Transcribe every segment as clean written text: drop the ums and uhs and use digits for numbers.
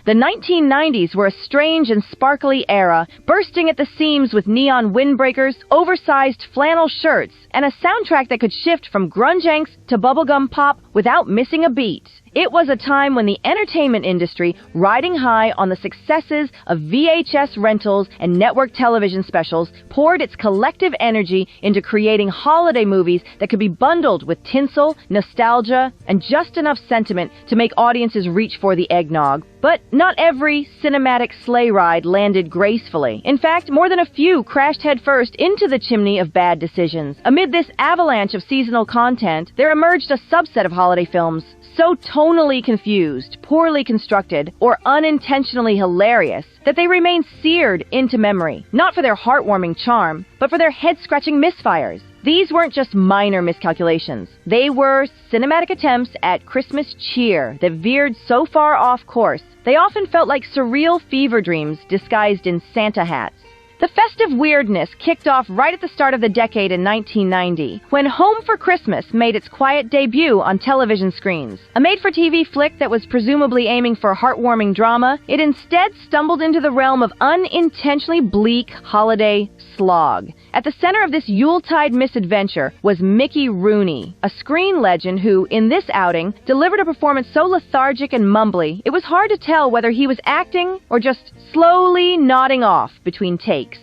The 1990s were a strange and sparkly era, bursting at the seams with neon windbreakers, oversized flannel shirts, and a soundtrack that could shift from grunge angst to bubblegum pop without missing a beat. It was a time when the entertainment industry, riding high on the successes of VHS rentals and network television specials, poured its collective energy into creating holiday movies that could be bundled with tinsel, nostalgia, and just enough sentiment to make audiences reach for the eggnog. But not every cinematic sleigh ride landed gracefully. In fact, more than a few crashed headfirst into the chimney of bad decisions. Amid this avalanche of seasonal content, there emerged a subset of holiday films so tonally confused, poorly constructed, or unintentionally hilarious that they remain seared into memory, not for their heartwarming charm, but for their head-scratching misfires. These weren't just minor miscalculations. They were cinematic attempts at Christmas cheer that veered so far off course, they often felt like surreal fever dreams disguised in Santa hats. The festive weirdness kicked off right at the start of the decade in 1990, when Home for Christmas made its quiet debut on television screens. A made-for-TV flick that was presumably aiming for heartwarming drama, it instead stumbled into the realm of unintentionally bleak holiday slog. At the center of this Yuletide misadventure was Mickey Rooney, a screen legend who, in this outing, delivered a performance so lethargic and mumbly, it was hard to tell whether he was acting or just slowly nodding off between takes.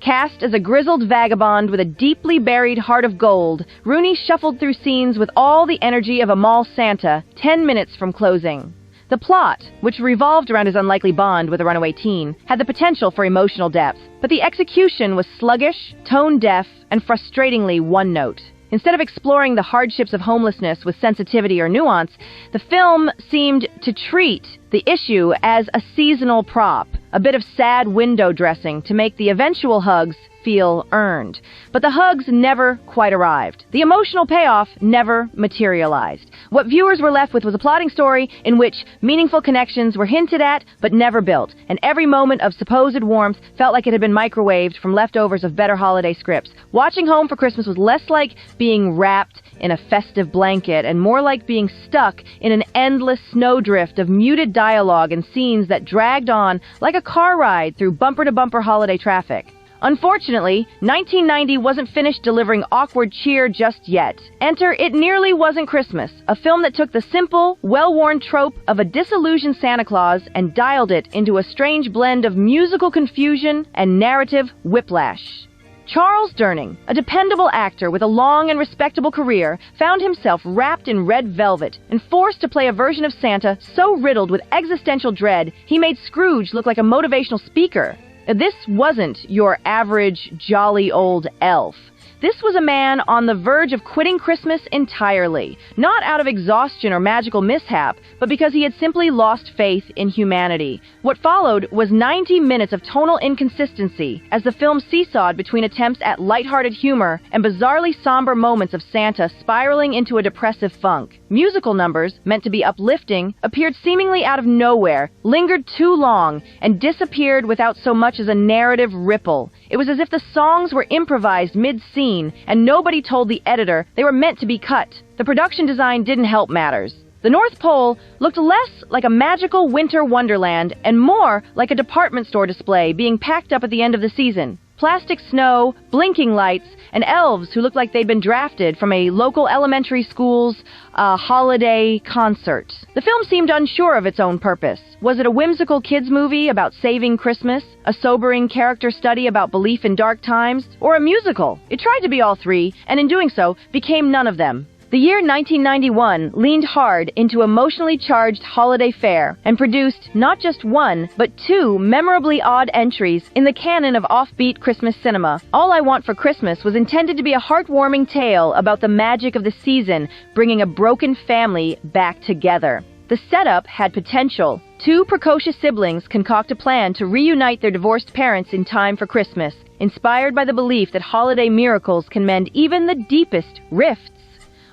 Cast as a grizzled vagabond with a deeply buried heart of gold, Rooney shuffled through scenes with all the energy of a mall Santa 10 minutes from closing. The plot, which revolved around his unlikely bond with a runaway teen, had the potential for emotional depth, but the execution was sluggish, tone-deaf, and frustratingly one-note. Instead of exploring the hardships of homelessness with sensitivity or nuance, the film seemed to treat the issue as a seasonal prop, a bit of sad window dressing to make the eventual hugs feel earned. But the hugs never quite arrived. The emotional payoff never materialized. What viewers were left with was a plotting story in which meaningful connections were hinted at but never built, and every moment of supposed warmth felt like it had been microwaved from leftovers of better holiday scripts. Watching Home for Christmas was less like being wrapped in a festive blanket and more like being stuck in an endless snowdrift of muted dialogue and scenes that dragged on like a car ride through bumper-to-bumper holiday traffic. Unfortunately, 1990 wasn't finished delivering awkward cheer just yet. Enter It Nearly Wasn't Christmas, a film that took the simple, well-worn trope of a disillusioned Santa Claus and dialed it into a strange blend of musical confusion and narrative whiplash. Charles Durning, a dependable actor with a long and respectable career, found himself wrapped in red velvet and forced to play a version of Santa so riddled with existential dread he made Scrooge look like a motivational speaker. This wasn't your average, jolly old elf. This was a man on the verge of quitting Christmas entirely, not out of exhaustion or magical mishap, but because he had simply lost faith in humanity. What followed was 90 minutes of tonal inconsistency, as the film seesawed between attempts at lighthearted humor and bizarrely somber moments of Santa spiraling into a depressive funk. Musical numbers, meant to be uplifting, appeared seemingly out of nowhere, lingered too long, and disappeared without so much as a narrative ripple. It was as if the songs were improvised mid-scene, and nobody told the editor they were meant to be cut. The production design didn't help matters. The North Pole looked less like a magical winter wonderland and more like a department store display being packed up at the end of the season. Plastic snow, blinking lights, and elves who looked like they'd been drafted from a local elementary school's holiday concert. The film seemed unsure of its own purpose. Was it a whimsical kids' movie about saving Christmas, a sobering character study about belief in dark times, or a musical? It tried to be all three, and in doing so, became none of them. The year 1991 leaned hard into emotionally charged holiday fare and produced not just one, but two memorably odd entries in the canon of offbeat Christmas cinema. All I Want for Christmas was intended to be a heartwarming tale about the magic of the season, bringing a broken family back together. The setup had potential. Two precocious siblings concoct a plan to reunite their divorced parents in time for Christmas, inspired by the belief that holiday miracles can mend even the deepest rifts.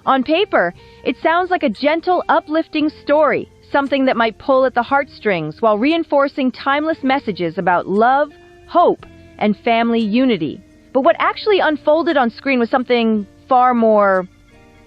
On paper, it sounds like a gentle, uplifting story, something that might pull at the heartstrings while reinforcing timeless messages about love, hope, and family unity. But what actually unfolded on screen was something far more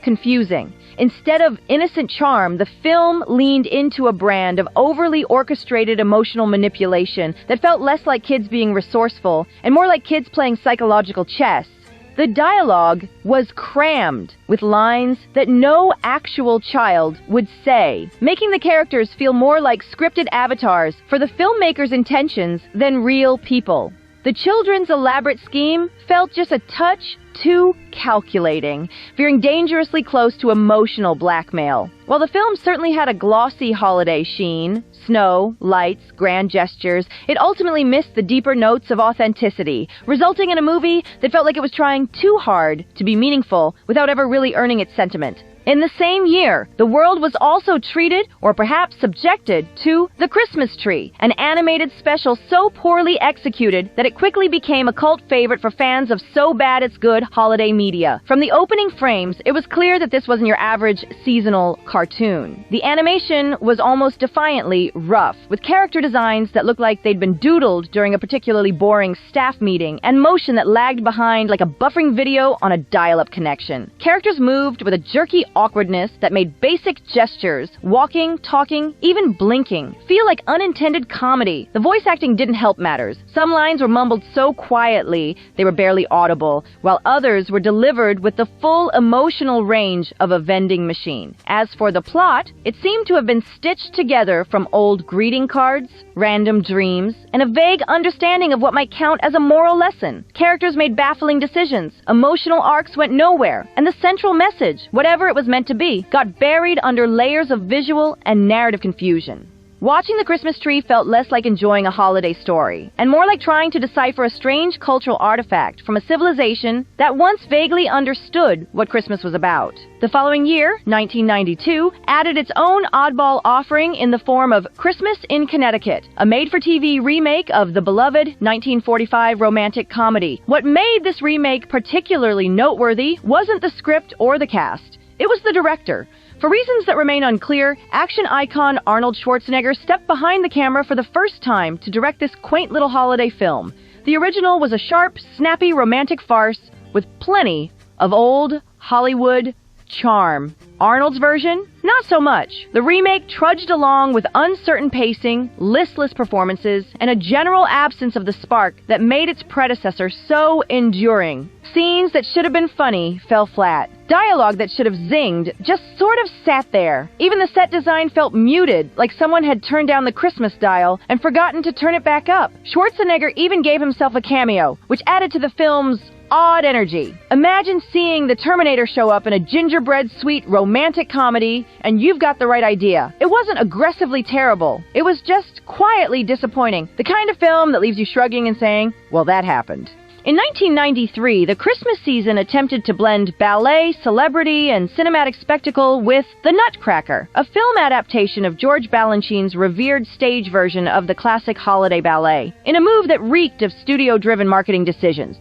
confusing. Instead of innocent charm, the film leaned into a brand of overly orchestrated emotional manipulation that felt less like kids being resourceful and more like kids playing psychological chess. The dialogue was crammed with lines that no actual child would say, making the characters feel more like scripted avatars for the filmmaker's intentions than real people. The children's elaborate scheme felt just a touch too calculating, veering dangerously close to emotional blackmail. While the film certainly had a glossy holiday sheen, snow, lights, grand gestures, it ultimately missed the deeper notes of authenticity, resulting in a movie that felt like it was trying too hard to be meaningful without ever really earning its sentiment. In the same year, the world was also treated, or perhaps subjected, to The Christmas Tree, an animated special so poorly executed that it quickly became a cult favorite for fans of so bad it's good holiday media. From the opening frames, it was clear that this wasn't your average seasonal cartoon. The animation was almost defiantly rough, with character designs that looked like they'd been doodled during a particularly boring staff meeting, and motion that lagged behind like a buffering video on a dial-up connection. Characters moved with a jerky awkwardness that made basic gestures, walking, talking, even blinking, feel like unintended comedy. The voice acting didn't help matters. Some lines were mumbled so quietly they were barely audible, while others were delivered with the full emotional range of a vending machine. As for the plot, it seemed to have been stitched together from old greeting cards, random dreams, and a vague understanding of what might count as a moral lesson. Characters made baffling decisions, emotional arcs went nowhere, and the central message, whatever it was meant to be, got buried under layers of visual and narrative confusion. Watching The Christmas Tree felt less like enjoying a holiday story, and more like trying to decipher a strange cultural artifact from a civilization that once vaguely understood what Christmas was about. The following year, 1992, added its own oddball offering in the form of Christmas in Connecticut, a made-for-TV remake of the beloved 1945 romantic comedy. What made this remake particularly noteworthy wasn't the script or the cast. It was the director. For reasons that remain unclear, action icon Arnold Schwarzenegger stepped behind the camera for the first time to direct this quaint little holiday film. The original was a sharp, snappy romantic farce with plenty of old Hollywood charm. Arnold's version? Not so much. The remake trudged along with uncertain pacing, listless performances, and a general absence of the spark that made its predecessor so enduring. Scenes that should have been funny fell flat. Dialogue that should have zinged just sort of sat there. Even the set design felt muted, like someone had turned down the Christmas dial and forgotten to turn it back up. Schwarzenegger even gave himself a cameo, which added to the film's odd energy. Imagine seeing the Terminator show up in a gingerbread sweet romantic comedy, and you've got the right idea. It wasn't aggressively terrible. It was just quietly disappointing. The kind of film that leaves you shrugging and saying, well, that happened. In 1993, the Christmas season attempted to blend ballet, celebrity, and cinematic spectacle with The Nutcracker, a film adaptation of George Balanchine's revered stage version of the classic holiday ballet, in a move that reeked of studio-driven marketing decisions.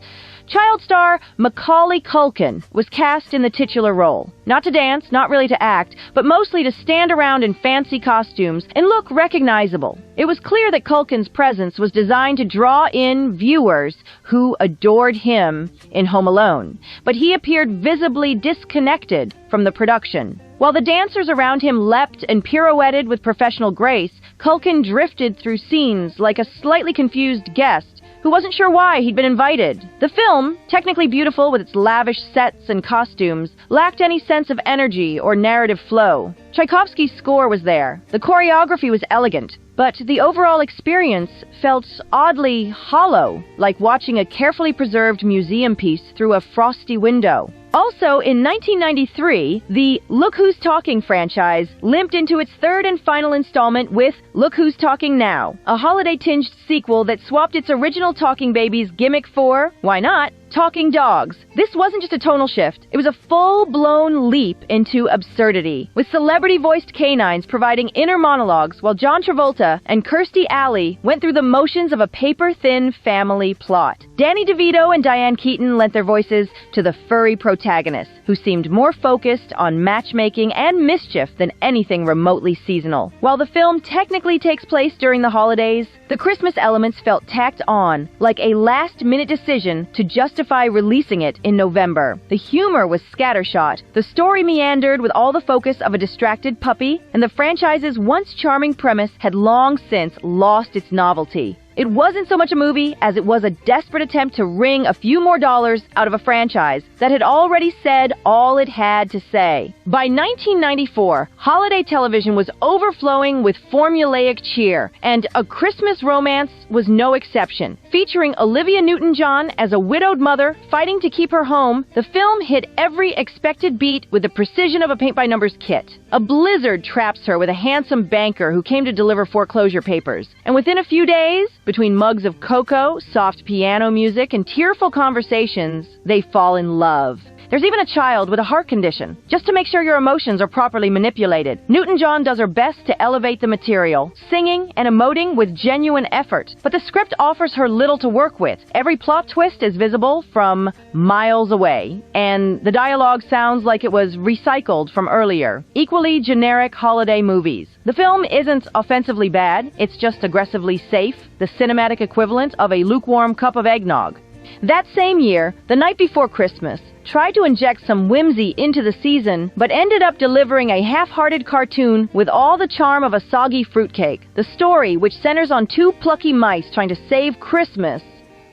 Child star Macaulay Culkin was cast in the titular role. Not to dance, not really to act, but mostly to stand around in fancy costumes and look recognizable. It was clear that Culkin's presence was designed to draw in viewers who adored him in Home Alone, but he appeared visibly disconnected from the production. While the dancers around him leapt and pirouetted with professional grace, Culkin drifted through scenes like a slightly confused guest who wasn't sure why he'd been invited. The film, technically beautiful with its lavish sets and costumes, lacked any sense of energy or narrative flow. Tchaikovsky's score was there. The choreography was elegant, but the overall experience felt oddly hollow, like watching a carefully preserved museum piece through a frosty window. Also, in 1993, the Look Who's Talking franchise limped into its third and final installment with Look Who's Talking Now, a holiday-tinged sequel that swapped its original Talking Babies gimmick for, why not, talking dogs. This wasn't just a tonal shift. It was a full-blown leap into absurdity, with celebrity-voiced canines providing inner monologues while John Travolta and Kirstie Alley went through the motions of a paper-thin family plot. Danny DeVito and Diane Keaton lent their voices to the furry protagonists, who seemed more focused on matchmaking and mischief than anything remotely seasonal. While the film technically takes place during the holidays, the Christmas elements felt tacked on, like a last-minute decision to justify justify releasing it in November. The humor was scattershot, the story meandered with all the focus of a distracted puppy, and the franchise's once charming premise had long since lost its novelty. It wasn't so much a movie as it was a desperate attempt to wring a few more dollars out of a franchise that had already said all it had to say. By 1994, holiday television was overflowing with formulaic cheer, and A Christmas Romance was no exception. Featuring Olivia Newton-John as a widowed mother fighting to keep her home, the film hit every expected beat with the precision of a paint-by-numbers kit. A blizzard traps her with a handsome banker who came to deliver foreclosure papers, and within a few days, between mugs of cocoa, soft piano music, and tearful conversations, they fall in love. There's even a child with a heart condition. Just to make sure your emotions are properly manipulated, Newton-John does her best to elevate the material, singing and emoting with genuine effort. But the script offers her little to work with. Every plot twist is visible from miles away, and the dialogue sounds like it was recycled from earlier, equally generic holiday movies. The film isn't offensively bad, it's just aggressively safe, the cinematic equivalent of a lukewarm cup of eggnog. That same year, The Night Before Christmas tried to inject some whimsy into the season, but ended up delivering a half-hearted cartoon with all the charm of a soggy fruitcake. The story, which centers on two plucky mice trying to save Christmas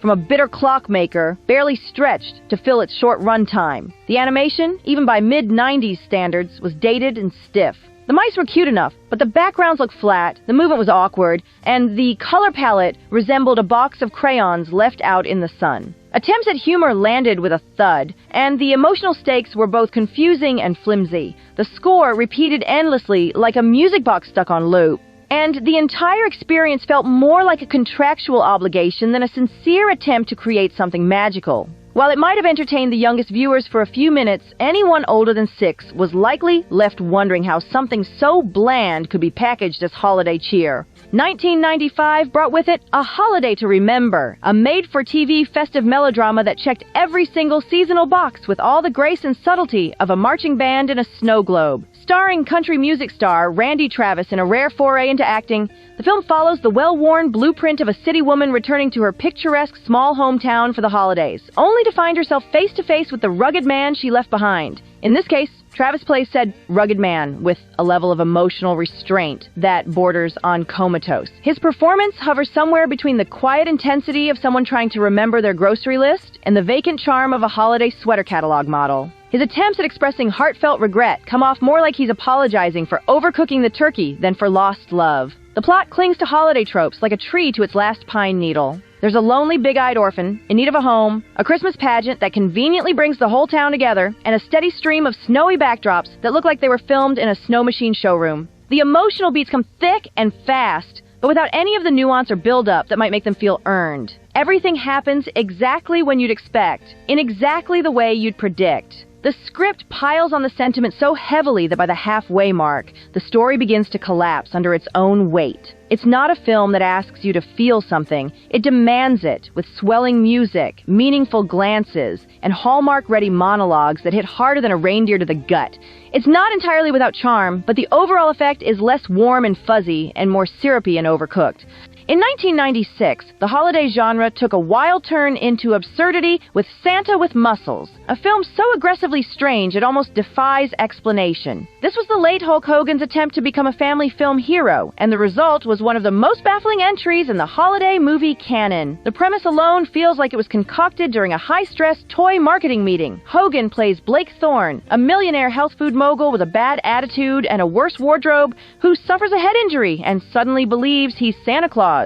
from a bitter clockmaker, barely stretched to fill its short runtime. The animation, even by mid-90s standards, was dated and stiff. The mice were cute enough, but the backgrounds looked flat, the movement was awkward, and the color palette resembled a box of crayons left out in the sun. Attempts at humor landed with a thud, and the emotional stakes were both confusing and flimsy. The score repeated endlessly like a music box stuck on loop. And the entire experience felt more like a contractual obligation than a sincere attempt to create something magical. While it might have entertained the youngest viewers for a few minutes, anyone older than 6 was likely left wondering how something so bland could be packaged as holiday cheer. 1995 brought with it A Holiday to Remember, a made-for-TV festive melodrama that checked every single seasonal box with all the grace and subtlety of a marching band in a snow globe. Starring country music star Randy Travis in a rare foray into acting, the film follows the well-worn blueprint of a city woman returning to her picturesque small hometown for the holidays, only to find herself face-to-face with the rugged man she left behind. In this case, Travis plays said rugged man with a level of emotional restraint that borders on comatose. His performance hovers somewhere between the quiet intensity of someone trying to remember their grocery list and the vacant charm of a holiday sweater catalog model. His attempts at expressing heartfelt regret come off more like he's apologizing for overcooking the turkey than for lost love. The plot clings to holiday tropes like a tree to its last pine needle. There's a lonely, big-eyed orphan in need of a home, a Christmas pageant that conveniently brings the whole town together, and a steady stream of snowy backdrops that look like they were filmed in a snow machine showroom. The emotional beats come thick and fast, but without any of the nuance or build-up that might make them feel earned. Everything happens exactly when you'd expect, in exactly the way you'd predict. The script piles on the sentiment so heavily that by the halfway mark, the story begins to collapse under its own weight. It's not a film that asks you to feel something. It demands it with swelling music, meaningful glances, and Hallmark-ready monologues that hit harder than a reindeer to the gut. It's not entirely without charm, but the overall effect is less warm and fuzzy and more syrupy and overcooked. In 1996, the holiday genre took a wild turn into absurdity with Santa with Muscles, a film so aggressively strange it almost defies explanation. This was the late Hulk Hogan's attempt to become a family film hero, and the result was one of the most baffling entries in the holiday movie canon. The premise alone feels like it was concocted during a high-stress toy marketing meeting. Hogan plays Blake Thorne, a millionaire health food mogul with a bad attitude and a worse wardrobe who suffers a head injury and suddenly believes he's Santa Claus.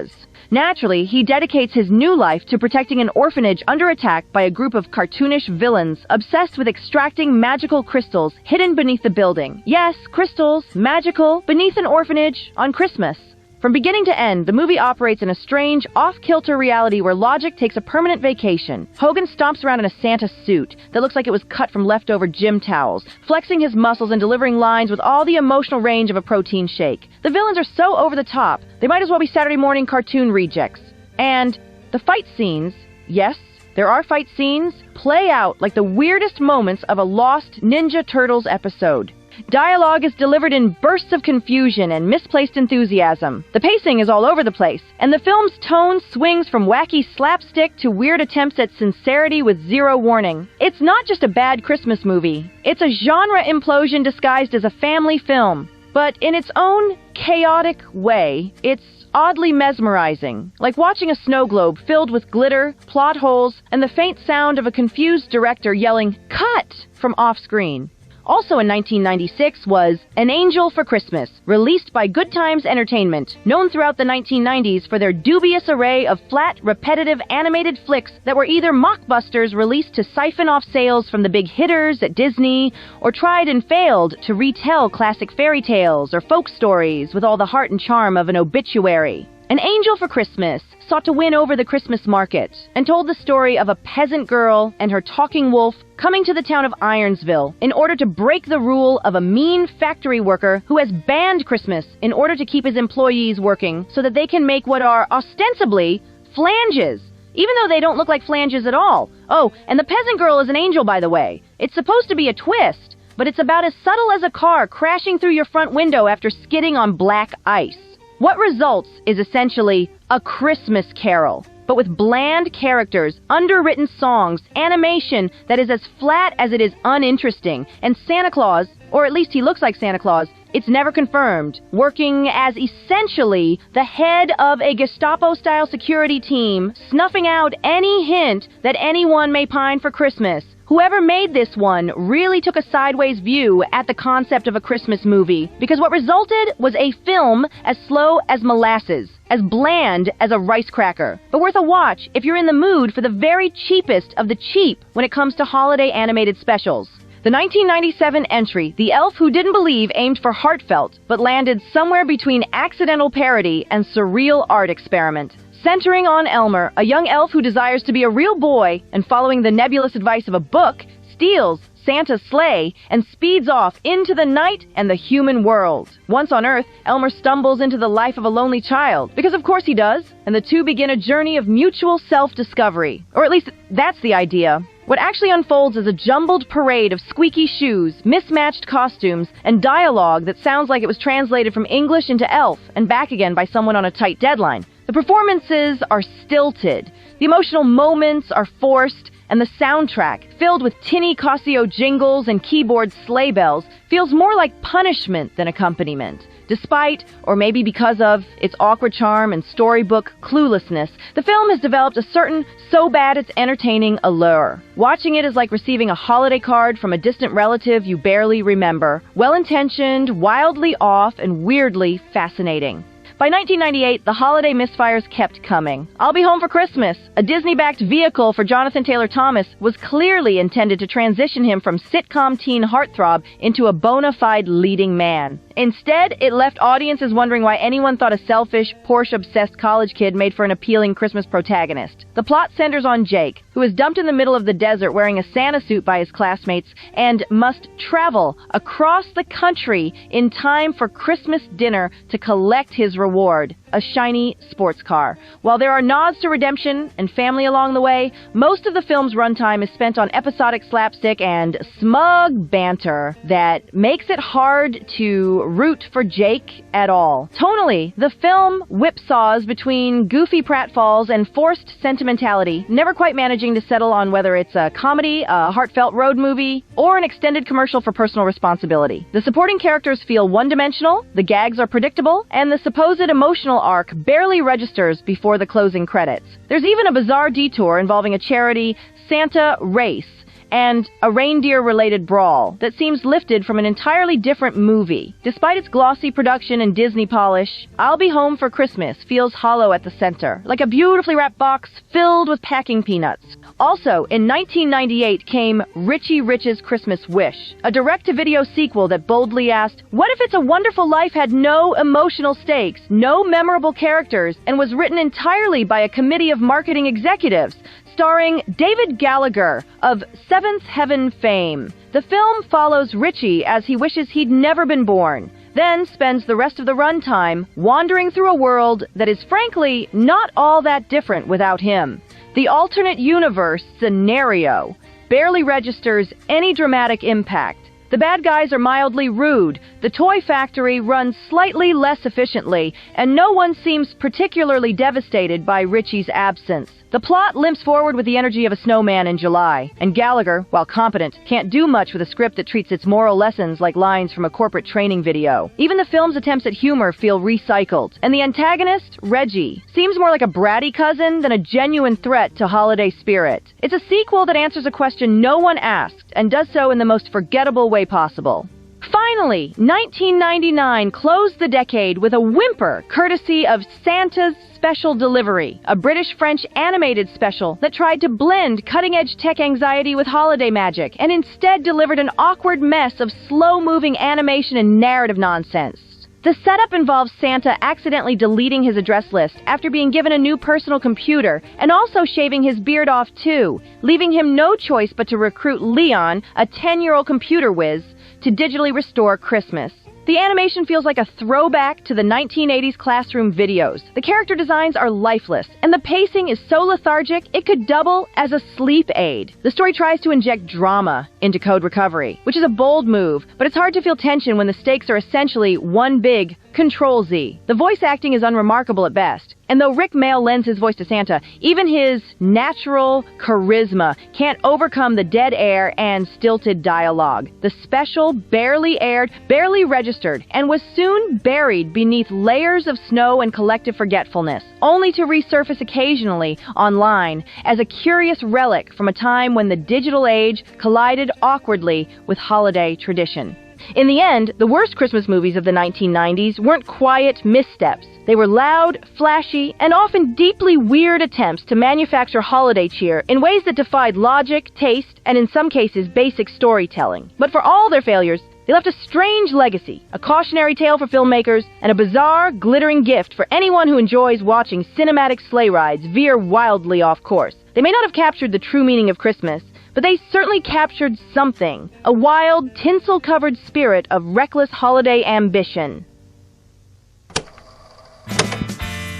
Naturally, he dedicates his new life to protecting an orphanage under attack by a group of cartoonish villains obsessed with extracting magical crystals hidden beneath the building. Yes, crystals, magical, beneath an orphanage, on Christmas. From beginning to end, the movie operates in a strange, off-kilter reality where logic takes a permanent vacation. Hogan stomps around in a Santa suit that looks like it was cut from leftover gym towels, flexing his muscles and delivering lines with all the emotional range of a protein shake. The villains are so over the top, they might as well be Saturday morning cartoon rejects. And the fight scenes, yes, there are fight scenes, play out like the weirdest moments of a Lost Ninja Turtles episode. Dialogue is delivered in bursts of confusion and misplaced enthusiasm. The pacing is all over the place, and the film's tone swings from wacky slapstick to weird attempts at sincerity with zero warning. It's not just a bad Christmas movie. It's a genre implosion disguised as a family film. But in its own chaotic way, it's oddly mesmerizing, like watching a snow globe filled with glitter, plot holes, and the faint sound of a confused director yelling, "Cut!" from off-screen. Also in 1996 was An Angel for Christmas, released by Good Times Entertainment, known throughout the 1990s for their dubious array of flat, repetitive animated flicks that were either mockbusters released to siphon off sales from the big hitters at Disney, or tried and failed to retell classic fairy tales or folk stories with all the heart and charm of an obituary. An Angel for Christmas sought to win over the Christmas market and told the story of a peasant girl and her talking wolf coming to the town of Ironsville in order to break the rule of a mean factory worker who has banned Christmas in order to keep his employees working so that they can make what are ostensibly flanges, even though they don't look like flanges at all. Oh, and the peasant girl is an angel, by the way. It's supposed to be a twist, but it's about as subtle as a car crashing through your front window after skidding on black ice. What results is essentially a Christmas Carol, but with bland characters, underwritten songs, animation that is as flat as it is uninteresting, and Santa Claus, or at least he looks like Santa Claus, it's never confirmed, working as essentially the head of a Gestapo-style security team, snuffing out any hint that anyone may pine for Christmas. Whoever made this one really took a sideways view at the concept of a Christmas movie, because what resulted was a film as slow as molasses, as bland as a rice cracker, but worth a watch if you're in the mood for the very cheapest of the cheap when it comes to holiday animated specials. The 1997 entry, The Elf Who Didn't Believe, aimed for heartfelt, but landed somewhere between accidental parody and surreal art experiment. Centering on Elmer, a young elf who desires to be a real boy and, following the nebulous advice of a book, steals Santa's sleigh and speeds off into the night and the human world. Once on Earth, Elmer stumbles into the life of a lonely child, because of course he does, and the two begin a journey of mutual self-discovery. Or at least that's the idea. What actually unfolds is a jumbled parade of squeaky shoes, mismatched costumes, and dialogue that sounds like it was translated from English into Elf and back again by someone on a tight deadline. The performances are stilted, the emotional moments are forced, and the soundtrack, filled with tinny Casio jingles and keyboard sleigh bells, feels more like punishment than accompaniment. Despite, or maybe because of, its awkward charm and storybook cluelessness, the film has developed a certain so-bad-it's-entertaining allure. Watching it is like receiving a holiday card from a distant relative you barely remember. Well-intentioned, wildly off, and weirdly fascinating. By 1998, the holiday misfires kept coming. I'll Be Home for Christmas, a Disney-backed vehicle for Jonathan Taylor Thomas, was clearly intended to transition him from sitcom teen heartthrob into a bona fide leading man. Instead, it left audiences wondering why anyone thought a selfish, Porsche-obsessed college kid made for an appealing Christmas protagonist. The plot centers on Jake, who is dumped in the middle of the desert wearing a Santa suit by his classmates and must travel across the country in time for Christmas dinner to collect his reward, a shiny sports car. While there are nods to redemption and family along the way, most of the film's runtime is spent on episodic slapstick and smug banter that makes it hard to root for Jake at all. Tonally, the film whipsaws between goofy pratfalls and forced sentimentality, never quite managing to settle on whether it's a comedy, a heartfelt road movie, or an extended commercial for personal responsibility. The supporting characters feel one-dimensional, the gags are predictable, and the supposed emotional arc barely registers before the closing credits. There's even a bizarre detour involving a charity Santa race and a reindeer-related brawl that seems lifted from an entirely different movie. Despite its glossy production and Disney polish, I'll Be Home for Christmas feels hollow at the center, like a beautifully wrapped box filled with packing peanuts. Also, in 1998 came Richie Rich's Christmas Wish, a direct-to-video sequel that boldly asked, what if It's a Wonderful Life had no emotional stakes, no memorable characters, and was written entirely by a committee of marketing executives? Starring David Gallagher of Seventh Heaven fame. The film follows Richie as he wishes he'd never been born, then spends the rest of the runtime wandering through a world that is frankly not all that different without him. The alternate universe scenario barely registers any dramatic impact. The bad guys are mildly rude, the toy factory runs slightly less efficiently, and no one seems particularly devastated by Richie's absence. The plot limps forward with the energy of a snowman in July, and Gallagher, while competent, can't do much with a script that treats its moral lessons like lines from a corporate training video. Even the film's attempts at humor feel recycled, and the antagonist, Reggie, seems more like a bratty cousin than a genuine threat to holiday spirit. It's a sequel that answers a question no one asked, and does so in the most forgettable way possible. Finally, 1999 closed the decade with a whimper courtesy of Santa's Special Delivery, a British-French animated special that tried to blend cutting-edge tech anxiety with holiday magic and instead delivered an awkward mess of slow-moving animation and narrative nonsense. The setup involves Santa accidentally deleting his address list after being given a new personal computer and also shaving his beard off too, leaving him no choice but to recruit Leon, a 10-year-old computer whiz, to digitally restore Christmas. The animation feels like a throwback to the 1980s classroom videos. The character designs are lifeless, and the pacing is so lethargic it could double as a sleep aid. The story tries to inject drama into Code Recovery, which is a bold move, but it's hard to feel tension when the stakes are essentially one big Control-Z. The voice acting is unremarkable at best, and though Rick Mail lends his voice to Santa, even his natural charisma can't overcome the dead air and stilted dialogue. The special barely aired, barely registered, and was soon buried beneath layers of snow and collective forgetfulness, only to resurface occasionally online as a curious relic from a time when the digital age collided awkwardly with holiday tradition. In the end, the worst Christmas movies of the 1990s weren't quiet missteps. They were loud, flashy, and often deeply weird attempts to manufacture holiday cheer in ways that defied logic, taste, and in some cases basic storytelling. But for all their failures, they left a strange legacy, a cautionary tale for filmmakers, and a bizarre, glittering gift for anyone who enjoys watching cinematic sleigh rides veer wildly off course. They may not have captured the true meaning of Christmas, but they certainly captured something, a wild, tinsel-covered spirit of reckless holiday ambition.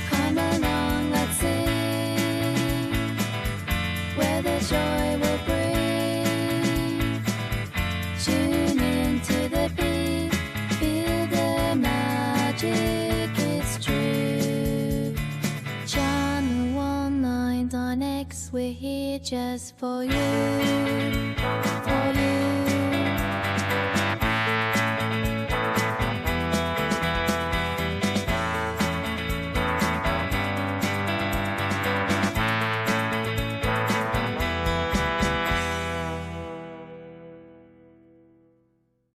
Come along, let's sing, where the joy will bring. Tune into the beat, feel the magic, it's true. Channel 199X, we're here just for you.